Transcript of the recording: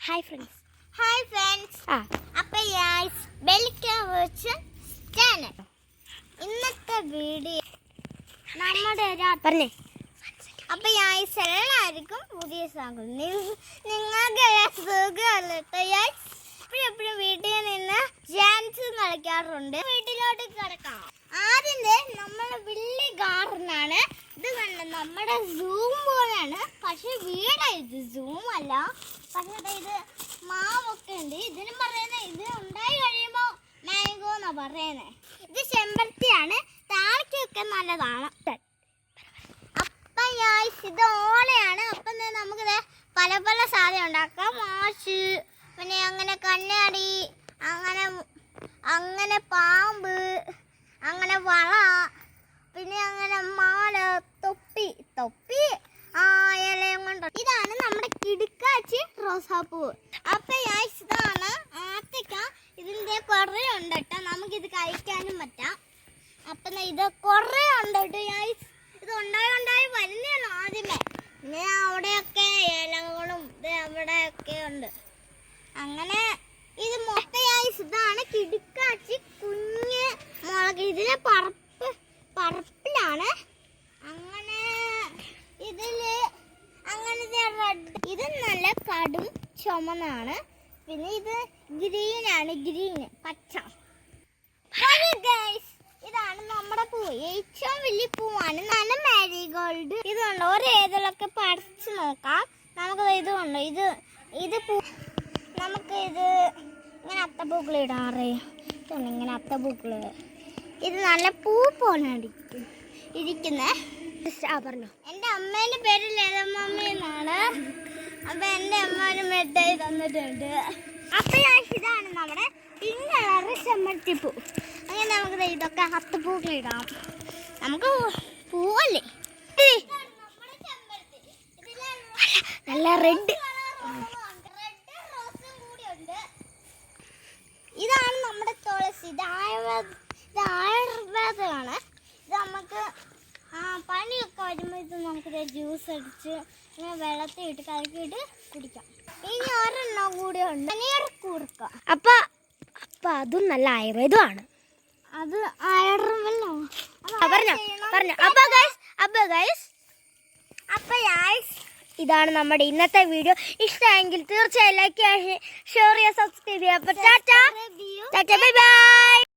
Hi friends. അപ്പോൾ guys welcome to channel. ഇന്നത്തെ video നമ്മുടെ പറഞ്ഞേ. അപ്പോൾ ഗൈസ് എല്ലാവർക്കും പുതിയ സ്വാഗതം. നിങ്ങൾക്ക് സുഖമല്ലേ ഗൈസ്? എപ്പോഴും വീട്ടിൽ നിന്ന് ഡാൻസ് കളിക്കാറുണ്ട്. വീട്ടിലോട്ട് കിടക്കാം. ആദ്യത്തെ നമ്മുടെ വലിയ ഗാർഡനാണ്. ഇത് കണ്ട നമ്മുടെ സൂം പോലെയാണ്, പക്ഷെ വീടായത് സൂം അല്ല. പക്ഷെ ഇത് മാവൊക്കെ ഉണ്ട്. ഇതിനും പറയുന്നത് ഇത് ഉണ്ടായി കഴിയുമ്പോൾ മാംഗോ എന്നാ പറയുന്നത്. ഇത് ചെമ്പരത്തിയാണ്, താളിക്കൊക്കെ നല്ലതാണ്. അപ്പം ഇത് ഓലയാണ്. അപ്പം നമുക്കിത് പല പല സാധനം ഉണ്ടാക്കാം. മാഷ്, പിന്നെ അങ്ങനെ കണ്ണാടി, അങ്ങനെ പാമ്പ്, അങ്ങനെ വള, പിന്നെ അങ്ങനെ മാല, തൊപ്പി ഇലയും കൊണ്ട്. ഇതാണ് നമ്മുടെ കിടുക്കാച്ചി റോസാപ്പൂ. അപ്പൊ ഇതാണ് ആത്തക്ക. ഇതിന്റെ കുറേ ഉണ്ട് കേട്ടോ, നമുക്കിത് കഴിക്കാനും പറ്റാം. അപ്പൊ ഇത് കുറേ ഉണ്ട് കേട്ടോ. ഇത് ഉണ്ടായി വരുന്നതാണ് ആദ്യമേ. പിന്നെ അവിടെയൊക്കെ ഇലകളും അവിടെയൊക്കെ ഉണ്ട്. അങ്ങനെ ഇത് ഇതാണ് കിടുക്കാച്ചി കുഞ്ഞ് മുളക്. ഇതിലെ പർപ്പിലാണ്. അങ്ങനെ ഇതില് അങ്ങനത്തെ റെഡ്. ഇത് നല്ല കടും ചുമന്നാണ്. പിന്നെ ഇത് ഗ്രീനാണ്, പച്ച. ഇതാണ് നമ്മുടെ പൂ, ഏറ്റവും വലിയ പൂവാണ്. നല്ല മാരിഗോൾഡ്. ഇതുണ്ട് ഒരേതിലൊക്കെ പറിച്ചു നോക്കാം. നമുക്ക് ഇതുണ്ട്. ഇത് പൂ. നമുക്ക് ഇത് ഇങ്ങനെ അത്തപ്പൂക്കൾ ഇടാറ്. ഇങ്ങനെ അത്തപ്പൂക്കള്. ഇത് നല്ല പൂ പോലെ ഇരിക്കുന്നേ. പറഞ്ഞോ. എൻ്റെ അമ്മേൻ്റെ പേര് ലതമ്മ എന്നാണ്. അപ്പൊ എൻ്റെ അമ്മ ഒരു മിഠായി തന്നിട്ടുണ്ട്. അപ്പൊ ഇതാണ് നമ്മുടെ പിങ്ക് കളറ് ചെമ്പരത്തിപ്പൂ. അങ്ങനെ നമുക്ക് ഇതൊക്കെ അത്തപ്പൂക്കൾ ഇടാം. നമുക്ക് പൂവല്ലേ നല്ല റെഡ്. ഇതാണ് നമ്മുടെ തുളസി. ഇത് ആയുർവേദമാണ്. ഇത് നമുക്ക് പനിയൊക്കെ വരുമ്പോൾ ഇത് നമുക്ക് ജ്യൂസ് അടിച്ച് ഇങ്ങനെ വെള്ളത്തിൽ ഇട്ട് കലക്കിയിട്ട് കുടിക്കാം. ഇനി ഒരെണ്ണം കൂടെ ഉണ്ട്, പനീർക്കൂർക്ക. അപ്പൊ അതും നല്ല ആയുർവേദമാണ്. അത് ആയുർവേദമല്ലോ. ഇതാണ് നമ്മുടെ ഇന്നത്തെ വീഡിയോ. ഇഷ്ടമെങ്കിൽ തീർച്ചയായും ലൈക്ക് ചെയ്യുക, ഷെയർ ചെയ്യുക, സബ്സ്ക്രൈബ് ചെയ്യുക. Tata bye bye.